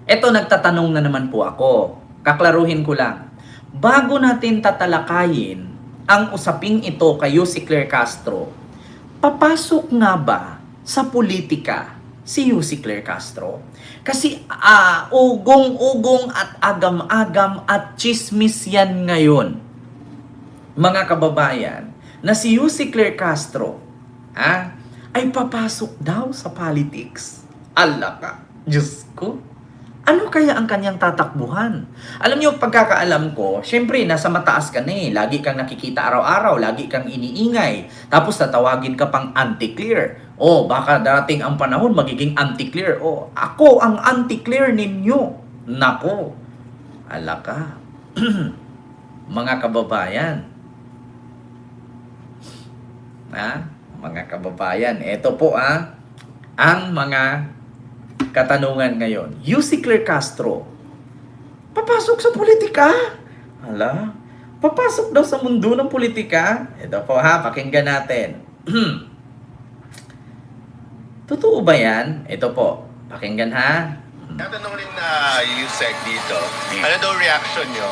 Eto, nagtatanong na naman po ako. Kaklaruhin ko lang. Bago natin tatalakayin ang usaping ito kay si Claire Castro, papasok nga ba sa politika si si Claire Castro? Kasi ugong-ugong at agam-agam at chismis yan ngayon, mga kababayan, na si si Claire Castro ay papasok daw sa politics. Allah ka, Diyos ko. Ano kaya ang kanyang tatakbuhan? Alam niyo, pagkakaalam ko, syempre, nasa mataas ka na eh. Lagi kang nakikita araw-araw, lagi kang iniingay. Tapos tatawagin ka pang anti-clear. O, baka darating ang panahon, magiging anti-clear. O, ako ang anti-clear ninyo. Nako, ala ka. Mga kababayan. Mga kababayan, eto po ang mga katanungan ngayon. si Claire Castro, papasok sa politika? Hala, papasok daw sa mundo ng politika? Ito po pakinggan natin. Totoo ba yan? Ito po, pakinggan Tatanong rin na Yusek dito, ano daw reaction nyo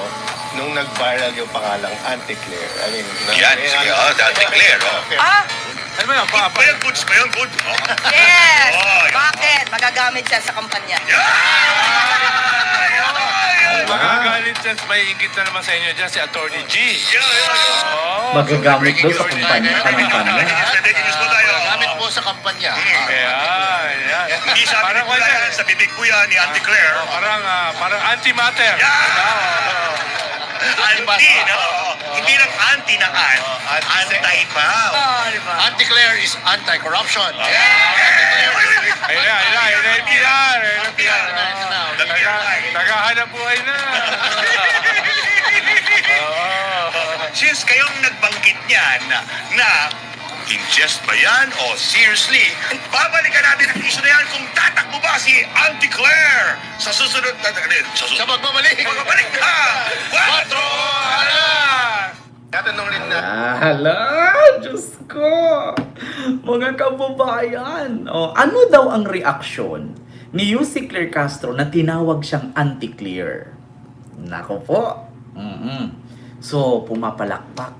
nung nag-viral yung pangalang Anti-Claire? I mean, Yan, sige, Anti-Claire. Ano ba yun? Goods ba yun? Good? Yes! Oh, yun. Bakit? Magagamit siya sa kampanya. Magagalit siya, may ingit na naman sa inyo dyan si Attorney G. Magagamit daw sa kampanya. News po tayo. Gamit po sa kampanya. Yan. Hindi sa amin po yan. Sa bibig po yan ni Auntie Claire. Parang anti-matter. Anti, no? Hindi lang anti na anti pa. Di ba? Anti-Claire is anti-corruption. Ayun na. Naghahanap buhay na. Since kayong nagbanggit niyan na ingest ba yan o seriously, babalikan natin ang issue na yan kung tatakbo ba si Auntie Claire sa susunod na... Sa pagbabalik. Magbabalik ka! 4! Tatanong rin na Hala, Diyos ko. Mga kababayan. Ano daw ang reaksyon ni si Claire Castro na tinawag siyang anti-clear? Nako po. So, pumapalakpak.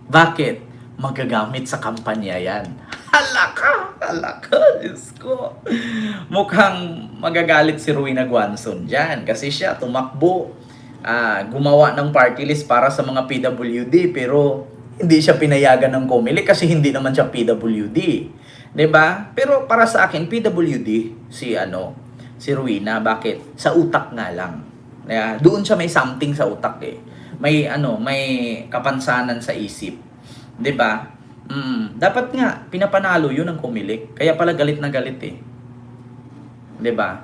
Bakit? Magagamit sa kampanya yan. Hala ka, Diyos ko. Mukhang magagalit si Rowena Guanzon dyan kasi siya tumakbo. Gumawa ng party list para sa mga PWD pero hindi siya pinayagan ng COMELEC kasi hindi naman siya PWD. 'Di ba? Pero para sa akin PWD si Rowena, bakit? Sa utak nga lang. Doon siya may something sa utak eh. May kapansanan sa isip. 'Di ba? Dapat nga pinapanalo 'yun ng COMELEC. Kaya pala galit na galit eh. 'Di ba?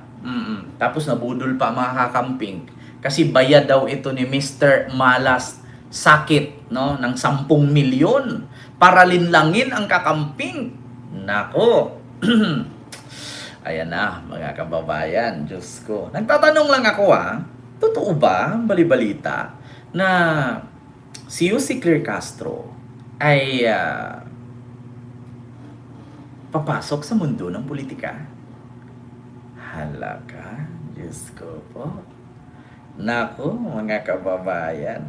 Tapos nabudol pa mga kakamping. Kasi bayad daw ito ni Mr. Malas Sakit, no, ng 10 milyon para linlangin ang kakamping. Nako. Ayan na, mga kababayan, Diyos ko. Nagtatanong lang ako totoo ba, balibalita, na si Claire Castro ay papasok sa mundo ng politika? Hala ka, Diyos ko po. Nako, mga kababayan.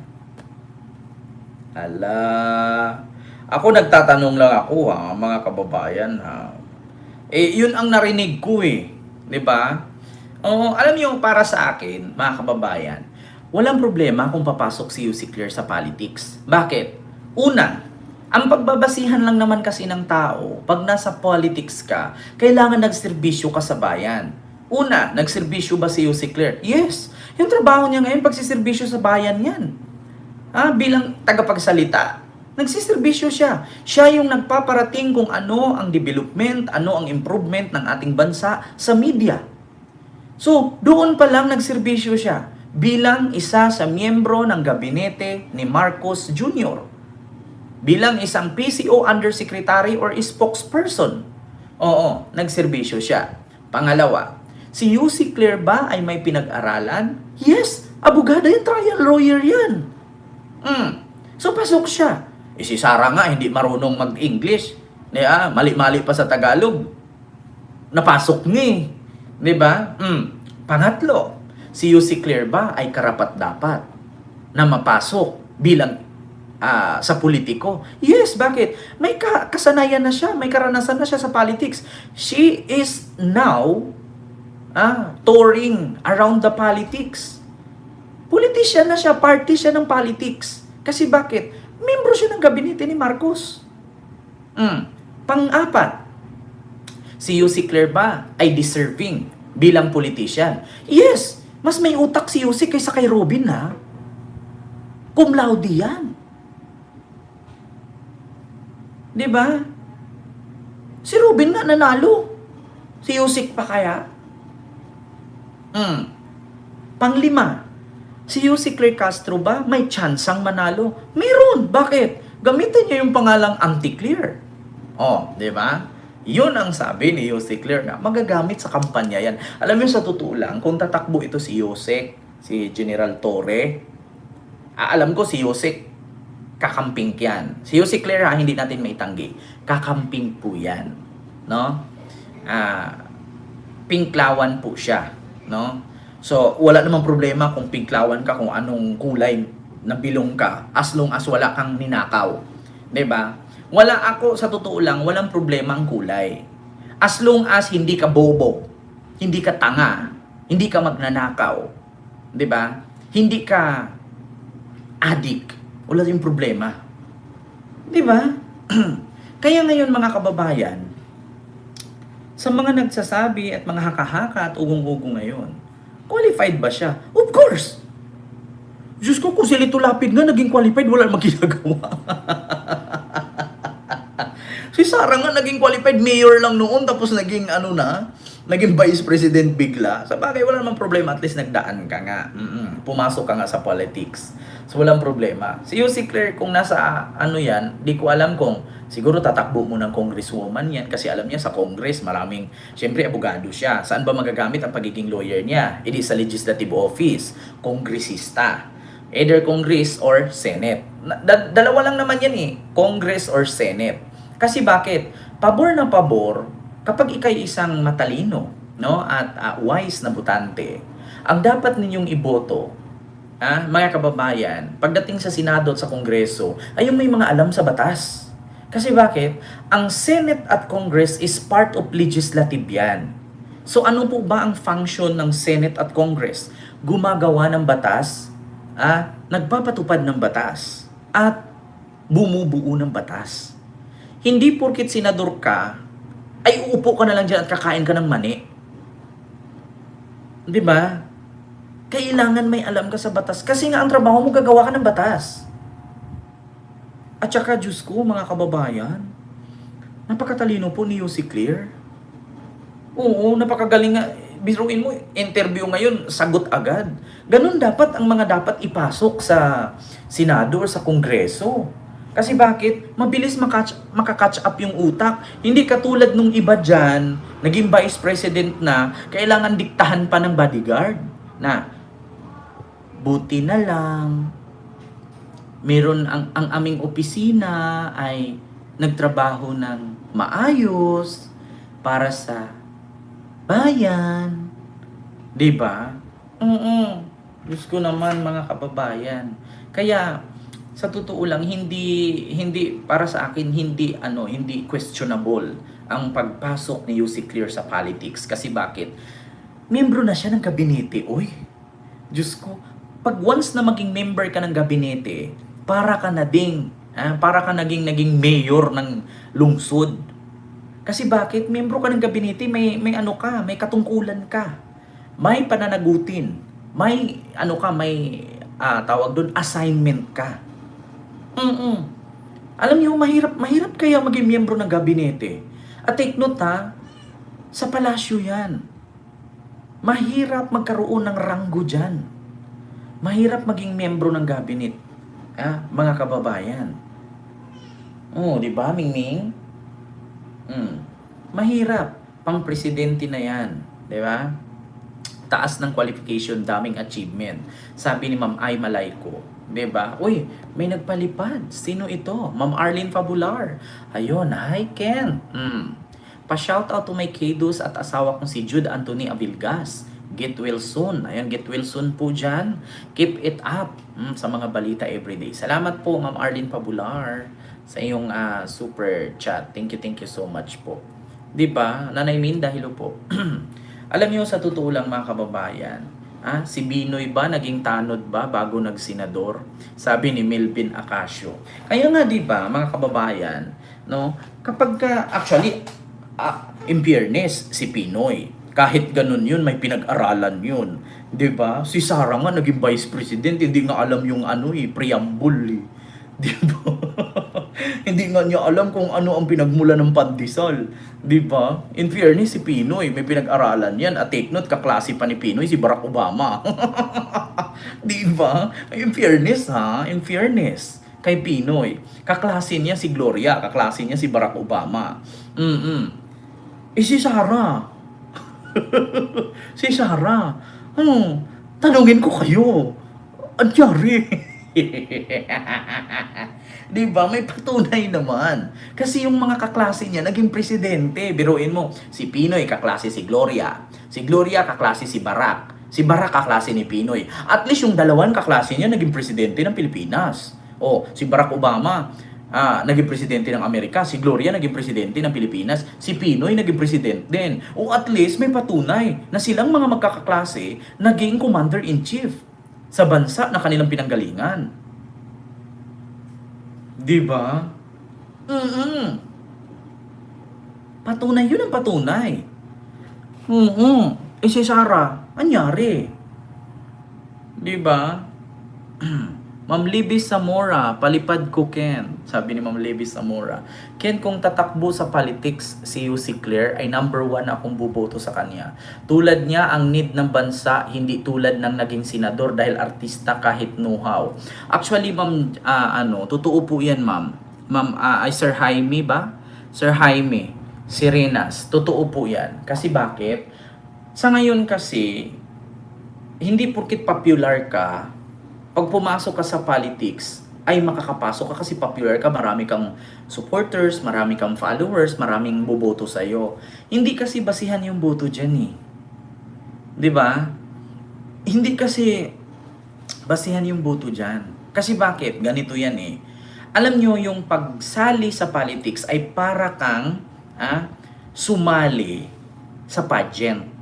Hala. Ako nagtatanong lang ako mga kababayan yun ang narinig ko eh. 'Di ba? Alam niyo, para sa akin, mga kababayan, walang problema kung papasok si Claire sa politics. Bakit? Una, ang pagbabasihan lang naman kasi ng tao, pag nasa politics ka, kailangan nagserbisyo ka sa bayan. Una, nagserbisyo ba si Claire? Yes. Yung trabaho niya ngayon, pagsiserbisyo sa bayan yan. Bilang tagapagsalita, nagsiserbisyo siya. Siya yung nagpaparating kung ano ang development, ano ang improvement ng ating bansa sa media. So, doon pa lang nagserbisyo siya bilang isa sa miyembro ng gabinete ni Marcos Jr. Bilang isang PCO Undersecretary or spokesperson. Oo, nagserbisyo siya. Pangalawa, si Claire ba ay may pinag-aralan? Yes, abogada yan, trial lawyer yan. So pasok siya. Si Sara nga hindi marunong mag-English. Mali-mali pa sa Tagalog. napasok niya eh. 'Di ba? Pangatlo, si UC Claire ba ay karapat-dapat na mapasok bilang sa politiko? Yes, bakit? May kasanayan na siya, may karanasan na siya sa politics. She is now touring around the politics. Politician na siya, party siya ng politics. Kasi bakit? Membro siya ng gabinete ni Marcos. Pang-apat, si UC Claire ba ay deserving bilang politician? Yes, mas may utak si UC kaysa kay Robin ha. Cum laude yan. Diba? Si Robin nga nanalo. Si UC pa kaya? Panglima, si UC Claire Castro ba may tsansang manalo? Meron. Bakit? Gamitin niya yung pangalang Anti-Claire. Di ba? Yun ang sabi ni UC Claire na magagamit sa kampanya yan. Alam niyo sa totoo lang, kung tatakbo ito si Yusek, si General Torre, alam ko si Yusek, kakamping yan. Si UC Claire hindi natin maitanggi. Kakamping po yan. No? Pinklawan po siya. No? So, wala namang problema kung pinklawan ka, kung anong kulay na bilong ka, as long as wala kang ninakaw. 'Di ba? Wala ako, sa totoo lang, walang problema ang kulay. As long as hindi ka bobo, hindi ka tanga, hindi ka magnanakaw, 'di ba? Hindi ka addict, wala yung problema. 'Di ba? Kaya ngayon mga kababayan, sa mga nagsasabi at mga haka-haka at ugong-ugong ngayon, qualified ba siya? Of course! Diyos ko, kung si Lito Lapid nga naging qualified, wala namang ginagawa. Si Sara nga naging qualified, mayor lang noon, tapos naging naging vice president bigla. Sa bagay, wala namang problema, at least nagdaan ka nga. Pumasok ka nga sa politics. So, walang problema. Si UC Claire, kung nasa yan, di ko alam kung siguro tatakbo mo ng congresswoman yan kasi alam niya sa congress, maraming, syempre, abogado siya. Saan ba magagamit ang pagiging lawyer niya? It is sa legislative office, kongresista. Either congress or senate. Dalawa lang naman yan eh, congress or senate. Kasi bakit? Pabor na pabor, kapag ikay isang matalino, no, at wise na butante, ang dapat ninyong iboto, mga kababayan, pagdating sa Senado at sa Kongreso, ay yung may mga alam sa batas. Kasi bakit? Ang Senate at Congress is part of legislative yan. So ano po ba ang function ng Senate at Congress? Gumagawa ng batas, nagpapatupad ng batas, at bumubuo ng batas. Hindi porkit senador ka, ay uupo ka na lang dyan at kakain ka ng mani. Di ba? Kailangan may alam ka sa batas. Kasi nga ang trabaho mo, gagawa ka ng batas. At saka, Diyos ko, mga kababayan, napakatalino po ni UC Claire. Oo, napakagaling nga. Biruin mo, interview ngayon, sagot agad. Ganun dapat ang mga dapat ipasok sa Senado or sa Kongreso. Kasi bakit? Mabilis makakatch up yung utak. Hindi katulad nung iba dyan, naging vice president na, kailangan diktahan pa ng bodyguard. Na, buti na lang, meron ang aming opisina ay nagtrabaho ng maayos para sa bayan. Diba? Diyos ko naman mga kababayan. Kaya, sa totoo lang, hindi para sa akin, hindi questionable ang pagpasok ni UC Claire sa politics. Kasi bakit? Membro na siya ng gabinete. Uy, Diyos ko, pag once na maging member ka ng gabinete, para ka naging mayor ng lungsod. Kasi bakit? Membro ka ng gabinete, may katungkulan ka. May pananagutin. May tawag doon, assignment ka. Alam niyo, mahirap kaya maging miyembro ng gabinete. At take note sa palasyo yan. Mahirap magkaroon ng ranggo dyan. Mahirap maging miyembro ng gabinet. Mga kababayan. Di ba, Mingming? Mahirap. Pang presidente na yan. Di ba? Taas ng qualification, daming achievement. Sabi ni Ma'am Ay Malayco, diba? Uy, may nagpalipad. Sino ito? Ma'am Arlene Fabular. Ayun, hi Ken. Pa-shoutout to my kiddos at asawa kong si Jude Anthony Avilgas. Get well soon. Ayan, get well soon po dyan. Keep it up sa mga balita everyday. Salamat po, Ma'am Arlene Pabular, sa iyong super chat. Thank you so much po. Diba? Nanay Minda, hello po. Alam niyo, sa totoo lang mga kababayan, si Binoy ba naging tanod ba bago nagsenador? Sabi ni Melvin Acacio. Kaya nga 'di ba mga kababayan, no? Kapag actually in fairness si Pinoy, kahit ganun 'yun, may pinag-aralan 'yun, 'di ba? Si Sara nga naging vice president, hindi nga alam yung preamble, 'di ba? Hindi nga niya alam kung ano ang pinagmula ng pandesal. Di ba? In fairness, si Pinoy, may pinag-aralan yan. At take note, kaklase pa ni Pinoy, si Barack Obama. Di ba? In fairness, in fairness, kay Pinoy. Kaklase niya si Gloria, kaklase niya si Barack Obama. Si Sara. Si Sara. Tanungin ko kayo. Anyari? Diba? May patunay naman. Kasi yung mga kaklase niya naging presidente. Biruin mo, si Pinoy kaklase si Gloria. Si Gloria kaklase si Barack. Si Barack kaklase ni Pinoy. At least yung dalawang kaklase niya naging presidente ng Pilipinas. Si Barack Obama naging presidente ng Amerika. Si Gloria naging presidente ng Pilipinas. Si Pinoy naging presidente din. At least may patunay na silang mga magkakaklase naging commander-in-chief sa bansa na kanilang pinanggalingan. Diba? Patunay yun ang patunay. Si Sara, anyari? Diba? Ma'am Libby Zamora, palipad ko Ken. Sabi ni Ma'am Libby Zamora, Ken, kung tatakbo sa politics si Claire ay number 1 akong buboto sa kanya. Tulad niya ang need ng bansa, hindi tulad ng naging senador dahil artista kahit know-how. Actually, ma'am, totoo po yan, ma'am. Ma'am, Sir Jaime ba? Sir Jaime Sirenas, totoo po yan. Kasi bakit? Sa ngayon kasi, hindi porkit popular ka, pag pumasok ka sa politics, ay makakapasok ka kasi popular ka, marami kang supporters, marami kang followers, maraming boboto sa'yo. Hindi kasi basihan yung boto dyan eh. Diba? Hindi kasi basihan yung boto dyan. Kasi bakit? Ganito yan eh. Alam nyo, yung pagsali sa politics ay para kang sumali sa pageant.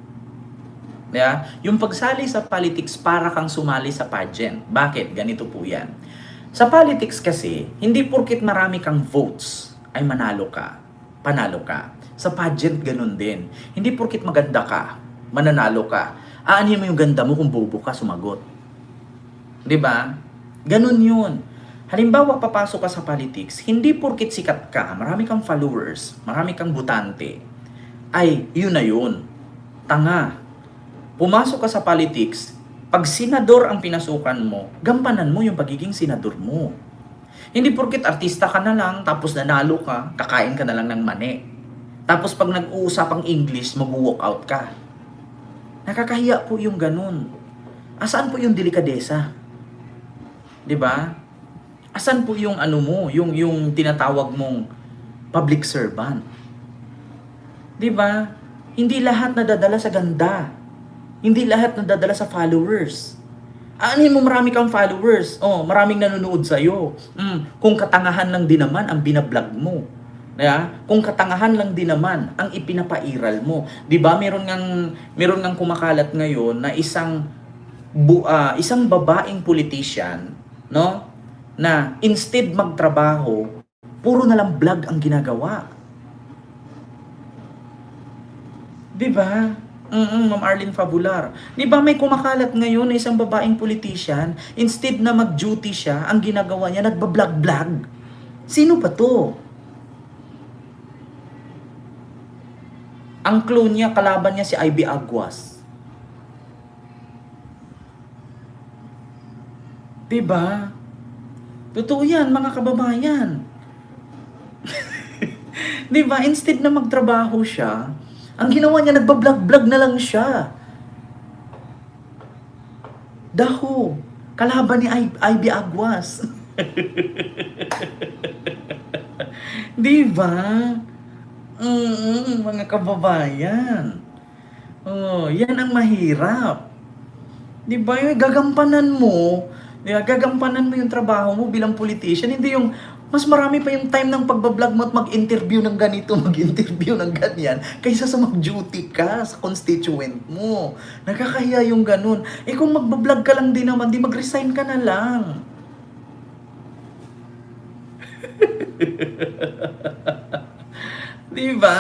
Yeah? Yung pagsali sa politics para kang sumali sa pageant. Bakit? Ganito po yan. Sa politics kasi, hindi porkit marami kang votes ay manalo ka. Panalo ka. Sa pageant, ganun din. Hindi porkit maganda ka, mananalo ka. Aanhin mo yung ganda mo kung bobo ka, sumagot. Diba? Ganun yun. Halimbawa, papasok ka sa politics, hindi porkit sikat ka, marami kang followers, marami kang butante, ay yun na yun. Tanga. Pumasok ka sa politics, pag senador ang pinasukan mo, gampanan mo yung pagiging senador mo. Hindi porkit artista ka na lang, tapos nanalo ka, kakain ka na lang ng mani. Tapos pag nag-uusapang English, mag-walk out ka. Nakakahiya po yung ganun. Asaan po yung delikadesa? 'Di ba? Asan po yung yung tinatawag mong public servant? 'Di ba? Hindi lahat nadadala sa ganda. Hindi lahat nadadala sa followers. Aanin mo marami kang followers. Maraming nanonood sa'yo. Kung katangahan lang din naman ang binablog mo. Kung katangahan lang din naman ang ipinapairal mo. 'Di ba? Meron ngang kumakalat ngayon na isang babaeng politician, no? Na instead magtrabaho, puro na lang vlog ang ginagawa. 'Di ba? Ma'am Arlene Fabular. 'Di ba may kumakalat ngayon na isang babaeng politician, instead na mag-duty siya, ang ginagawa niya nagba-vlog-vlog. Sino ba 'to? Ang clone niya, kalaban niya si Ivy Aguas. 'Di ba? Totoo 'yan, mga kababayan. 'Di ba? Instead na magtrabaho siya, ang ginawa niya, nagba-vlog-vlog na lang siya. Daho, kalaban ni Ivy Aguas. Di ba? Mga kababayan. Oh, yan ang mahirap. 'Di ba? Yung gagampanan mo, 'di ba? Gagampanan mo yung trabaho mo bilang politician, hindi yung mas marami pa yung time ng pagbablog mo at mag-interview ng ganito, mag-interview ng ganyan, kaysa sa mag-duty ka sa constituent mo. Nakakahiya yung ganun. Eh kung magbablog ka lang din naman, di mag-resign ka na lang. Di ba?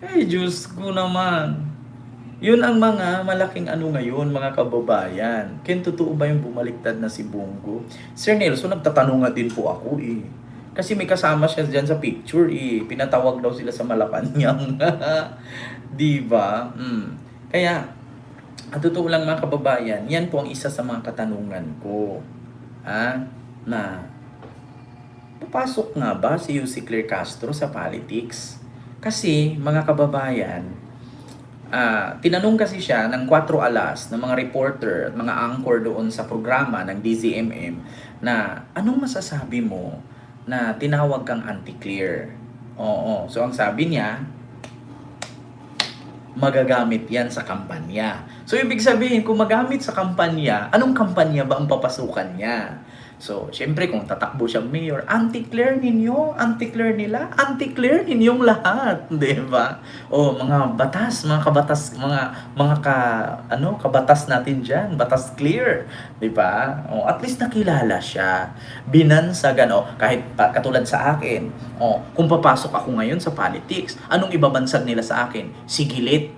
Ay, Diyos ko naman. Yun ang mga malaking ano ngayon, mga kababayan. Ken, totoo ba yung bumaliktad na si Bongo? Sir Nelson, nagtatanong nga din po ako eh. Kasi may kasama siya dyan sa picture eh. Pinatawag daw sila sa Malacanang. Di ba? Kaya, ang totoo lang mga kababayan, yan po ang isa sa mga katanungan ko. Na, papasok nga ba si Yussi Claire Castro sa politics? Kasi, mga kababayan, tinanong kasi siya ng 4 alas ng mga reporter at mga anchor doon sa programa ng DZMM na anong masasabi mo na tinawag kang anti-clear? Oo. So, ang sabi niya, magagamit yan sa kampanya. So, ibig sabihin, kung magamit sa kampanya, anong kampanya ba ang papasukan niya? So, syempre kung tatakbo siyang mayor, anti-clear ninyo, anti-clear nila, anti-clear ninyong lahat, 'di ba? O mga batas, mga kabatas, kabatas natin diyan, batas clear, 'di ba? O at least nakilala siya. Binansagan kahit katulad sa akin. Kung papasok ako ngayon sa politics, anong ibabansag nila sa akin? Si Gilit.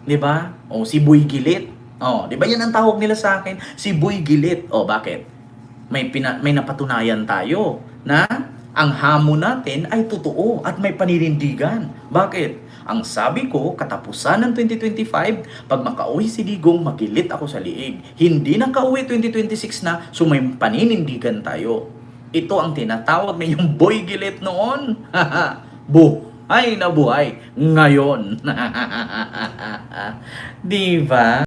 'Di ba? O si Boy Gilit. 'Di ba 'yan ang tawag nila sa akin? Si Boy Gilit. Bakit? May napatunayan tayo na ang hamon natin ay totoo at may paninindigan. Bakit? Ang sabi ko, katapusan ng 2025, pag makauwi si Digong, magilit ako sa liig. Hindi na kauwi 2026 na, so may paninindigan tayo. Ito ang tinatawag na yung boy gilit noon. Buhay na buhay ngayon. Di ba?